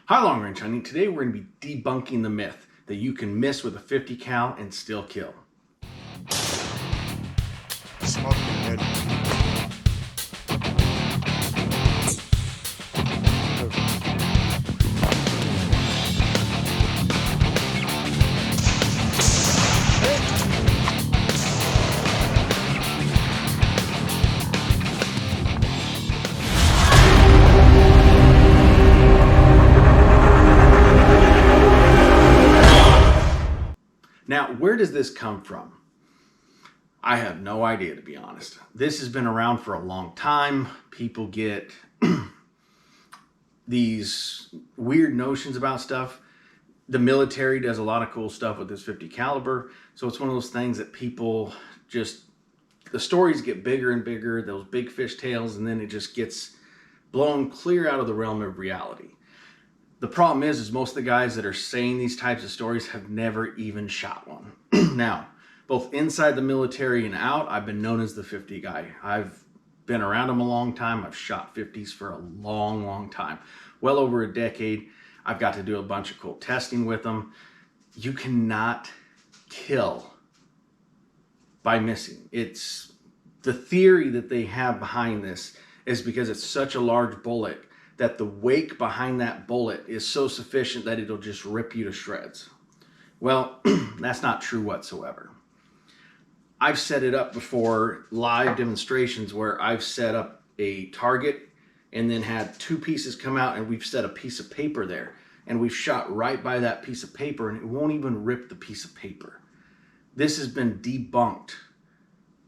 Hi, long range hunting. Today we're going to be debunking the myth that you can miss with a 50 cal and still kill. Smoking good. Now, where does this come from? I have no idea, to be honest. This has been around for a long time. People get these weird notions about stuff. The military does a lot of cool stuff with this 50 caliber. So it's one of those things that people just, the stories get bigger and bigger, those big fish tails, and then it just gets blown clear out of the realm of reality. The problem is most of the guys that are saying these types of stories have never even shot one. Now, both inside the military and out, I've been known as the 50 guy. I've been around them a long time. I've shot 50s for a long time. Well over a decade. I've got to do a bunch of cool testing with them. You cannot kill by missing. It's the theory that they have behind this is because it's such a large bullet that the wake behind that bullet is so sufficient that it'll just rip you to shreds. Well, that's not true whatsoever. I've set it up before, live demonstrations where I've set up a target and then had two pieces come out and we've set a piece of paper there and we've shot right by that piece of paper and it won't even rip the piece of paper. This has been debunked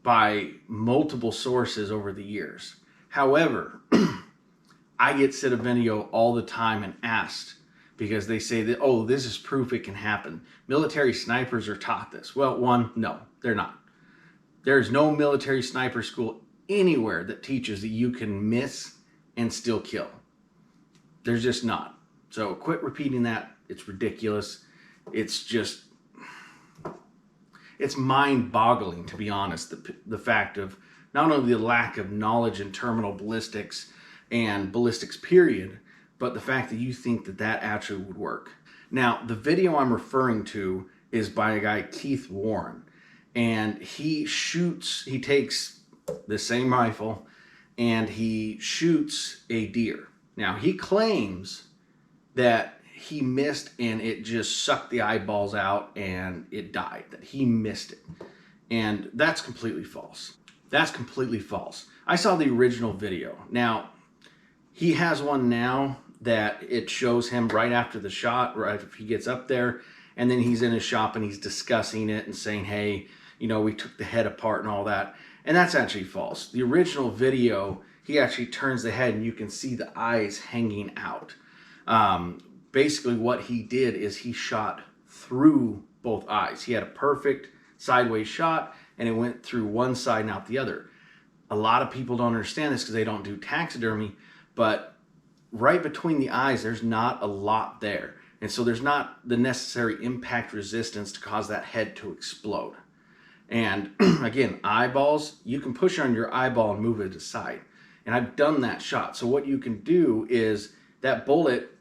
by multiple sources over the years. However, I get sent a video all the time and asked because they say that, oh, this is proof it can happen. Military snipers are taught this. Well, one, no, they're not. There's no military sniper school anywhere that teaches that you can miss and still kill. There's just not. So quit repeating that. It's ridiculous. It's just, it's mind-boggling, to be honest, the fact of not only the lack of knowledge in terminal ballistics and ballistics period, but the fact that you think that that actually would work. Now, the video I'm referring to is by a guy, Keith Warren, and he takes the same rifle and he shoots a deer. Now, he claims that he missed and it just sucked the eyeballs out and it died, that he missed it. And that's completely false. That's completely false. I saw the original video. Now, he has one now that it shows him right after the shot, right if he gets up there, and then he's in his shop and he's discussing it and saying, hey, you know, we took the head apart and all that. And that's actually false. The original video, he actually turns the head and you can see the eyes hanging out. Basically what he did is he shot through both eyes. He had a perfect sideways shot and it went through one side and out the other. A lot of people don't understand this because they don't do taxidermy, but right between the eyes, there's not a lot there. And so there's not the necessary impact resistance to cause that head to explode. And again, eyeballs, you can push on your eyeball and move it aside. And I've done that shot. So what you can do is that bullet,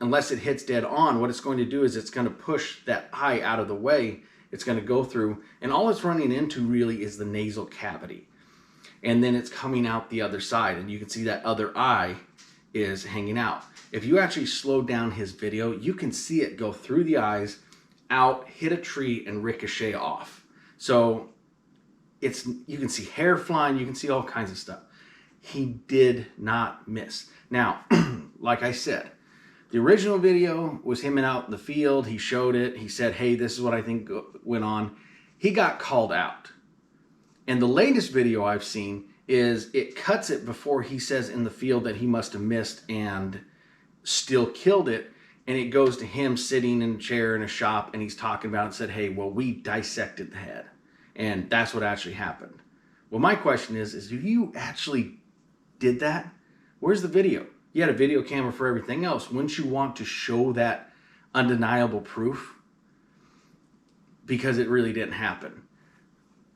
unless it hits dead on, what it's going to do is it's going to push that eye out of the way. It's going to go through, and all it's running into really is the nasal cavity. And then it's coming out the other side, and you can see that other eye is hanging out. If you actually slow down his video, you can see it go through the eyes, out, hit a tree, and ricochet off. So you can see hair flying, you can see all kinds of stuff. He did not miss. Now, like I said, the original video was him out in the field. He showed it. He said, hey, this is what I think went on. He got called out. And the latest video I've seen is it cuts it before he says in the field that he must have missed and still killed it. And it goes to him sitting in a chair in a shop and he's talking about it and said, hey, well, we dissected the head. And that's what actually happened. Well, my question is if you actually did that, where's the video? You had a video camera for everything else. Wouldn't you want to show that undeniable proof? Because it really didn't happen.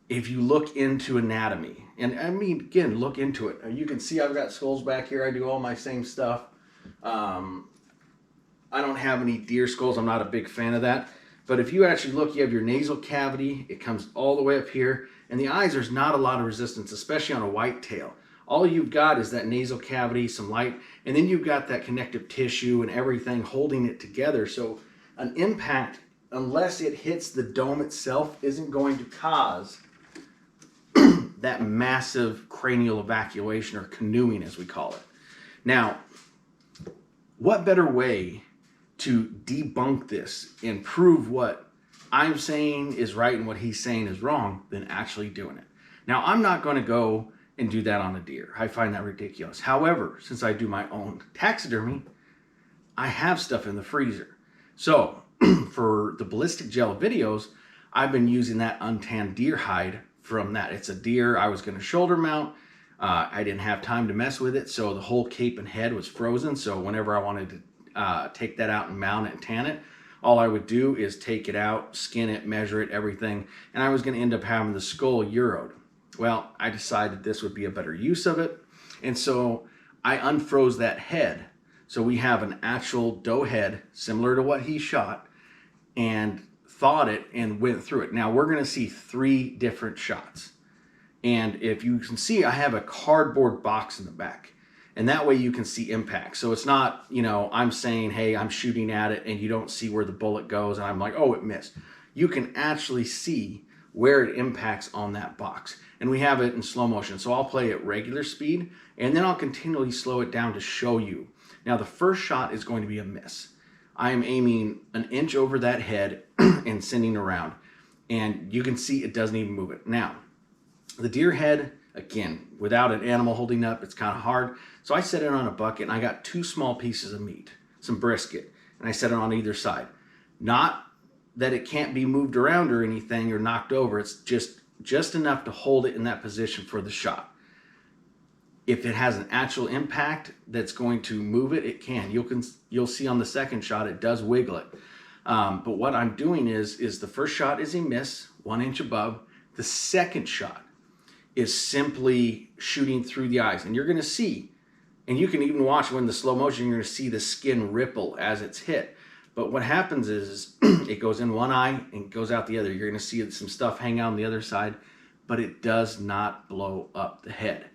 If you look into anatomy, and I mean, again, look into it. You can see I've got skulls back here. I do all my same stuff. I don't have any deer skulls. I'm not a big fan of that. But if you actually look, you have your nasal cavity. It comes all the way up here. And the eyes, there's not a lot of resistance, especially on a whitetail. All you've got is that nasal cavity, some light, and then you've got that connective tissue and everything holding it together. So an impact, unless it hits the dome itself, isn't going to cause that massive cranial evacuation, or canoeing as we call it. Now, what better way to debunk this and prove what I'm saying is right and what he's saying is wrong than actually doing it? Now, I'm not going to go and do that on a deer. I find that ridiculous. However, since I do my own taxidermy, I have stuff in the freezer. So for the ballistic gel videos, I've been using that untanned deer hide from that. It's a deer I was going to shoulder mount. I didn't have time to mess with it, so the whole cape and head was frozen. So whenever I wanted to take that out and mount it and tan it, all I would do is take it out, skin it, measure it, everything, and I was going to end up having the skull Euroed. Well, I decided this would be a better use of it, and so I unfroze that head. So we have an actual doe head, similar to what he shot, and thawed it and went through it. Now we're going to see 3 different shots. And if you can see, I have a cardboard box in the back. And that way you can see impact. So it's not, you know, I'm saying, hey, I'm shooting at it and you don't see where the bullet goes. And I'm like, oh, it missed. You can actually see where it impacts on that box. And we have it in slow motion. So I'll play at regular speed and then I'll continually slow it down to show you. Now the first shot is going to be a miss. I am aiming an inch over that head and sending around. And you can see it doesn't even move it. Now, the deer head, again, without an animal holding up, it's kind of hard. So I set it on a bucket and I got 2 small pieces of meat, some brisket, and I set it on either side. Not that it can't be moved around or anything or knocked over. It's just enough to hold it in that position for the shot. If it has an actual impact that's going to move it, it can. You'll see on the second shot, it does wiggle it. But what I'm doing is the first shot is a miss, 1 inch above. The second shot is simply shooting through the eyes. And you're going to see, and you can even watch when the slow motion, you're going to see the skin ripple as it's hit. But what happens is it goes in one eye and goes out the other. You're going to see some stuff hang out on the other side, but it does not blow up the head.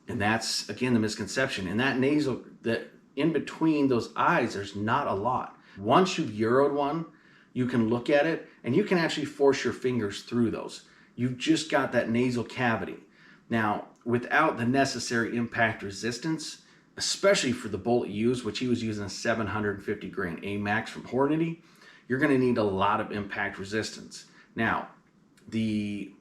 And that's, again, the misconception. And that nasal, that in between those eyes, there's not a lot. Once you've Euroed one, you can look at it and you can actually force your fingers through those. You've just got that nasal cavity. Now, without the necessary impact resistance, especially for the bullet used, which he was using a 750 grain AMAX from Hornady, you're going to need a lot of impact resistance. Now, the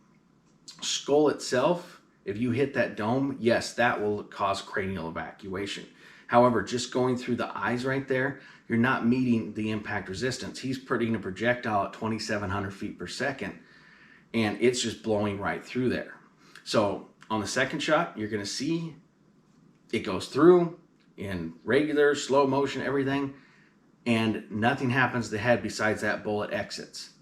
skull itself, if you hit that dome, yes, that will cause cranial evacuation. However, just going through the eyes right there, you're not meeting the impact resistance. He's putting a projectile at 2,700 feet per second, and it's just blowing right through there. So on the second shot, you're going to see it goes through in regular, slow motion, everything, and nothing happens to the head besides that bullet exits.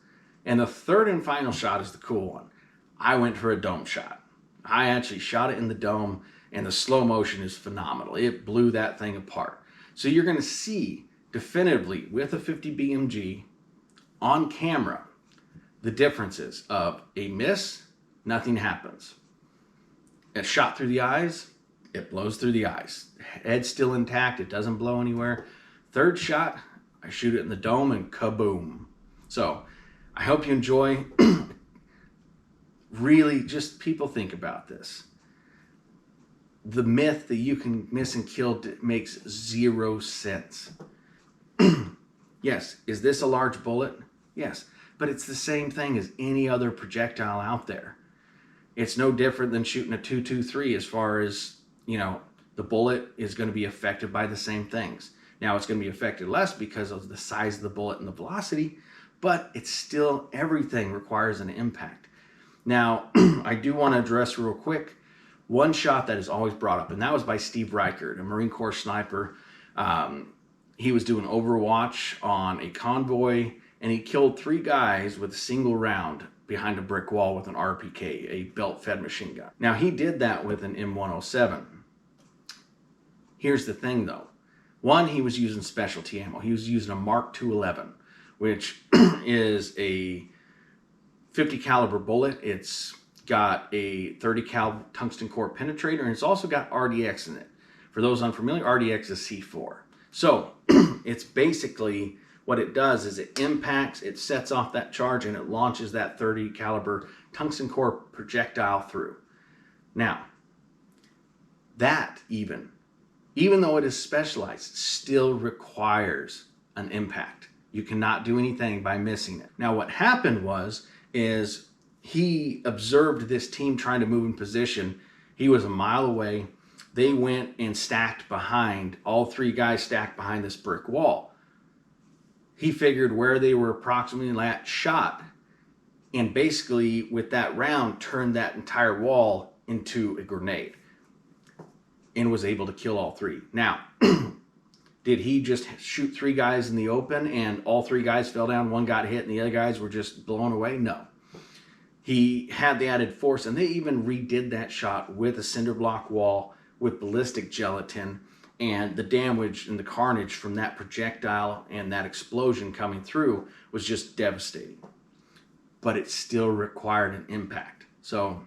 And the third and final shot is the cool one. I went for a dome shot. I actually shot it in the dome, and the slow motion is phenomenal. It blew that thing apart. So you're going to see definitively with a 50 BMG on camera the differences of a miss, nothing happens. A shot through the eyes, it blows through the eyes. Head's still intact, it doesn't blow anywhere. Third shot, I shoot it in the dome and kaboom. So I hope you enjoy. Really, just people think about this. The myth that you can miss and kill makes 0 sense. Yes, is this a large bullet? Yes, but it's the same thing as any other projectile out there. It's no different than shooting a 223 as far as, you know, the bullet is going to be affected by the same things. Now it's going to be affected less because of the size of the bullet and the velocity, but it's still, everything requires an impact. Now, I do want to address real quick one shot that is always brought up, and that was by Steve Reichert, a Marine Corps sniper. He was doing Overwatch on a convoy, and he killed 3 guys with a single round behind a brick wall with an RPK, a belt-fed machine gun. Now, he did that with an M107. Here's the thing, though. One, he was using specialty ammo. He was using a Mark 211, which is a 50 caliber bullet. It's got a 30 cal tungsten core penetrator, and it's also got RDX in it. For those unfamiliar, RDX is C4. So it's basically, what it does is it impacts, it sets off that charge, and it launches that 30 caliber tungsten core projectile through. Now, that even though it is specialized, still requires an impact. You cannot do anything by missing it. Now, what happened is he observed this team trying to move in position. He was a mile away. They went and stacked behind, all three guys stacked behind this brick wall. He figured where they were approximately at shot, and basically with that round turned that entire wall into a grenade and was able to kill all three. Now, did he just shoot three guys in the open and all three guys fell down, one got hit and the other guys were just blown away? No. He had the added force, and they even redid that shot with a cinder block wall with ballistic gelatin, and the damage and the carnage from that projectile and that explosion coming through was just devastating. But it still required an impact. So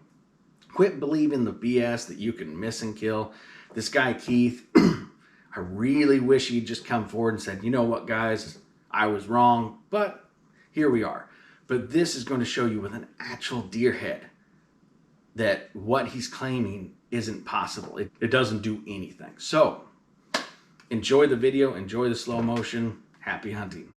quit believing the BS that you can miss and kill. This guy, Keith, I really wish he'd just come forward and said, you know what, guys, I was wrong, but here we are. But this is going to show you with an actual deer head that what he's claiming isn't possible. It doesn't do anything. So enjoy the video, enjoy the slow motion. Happy hunting.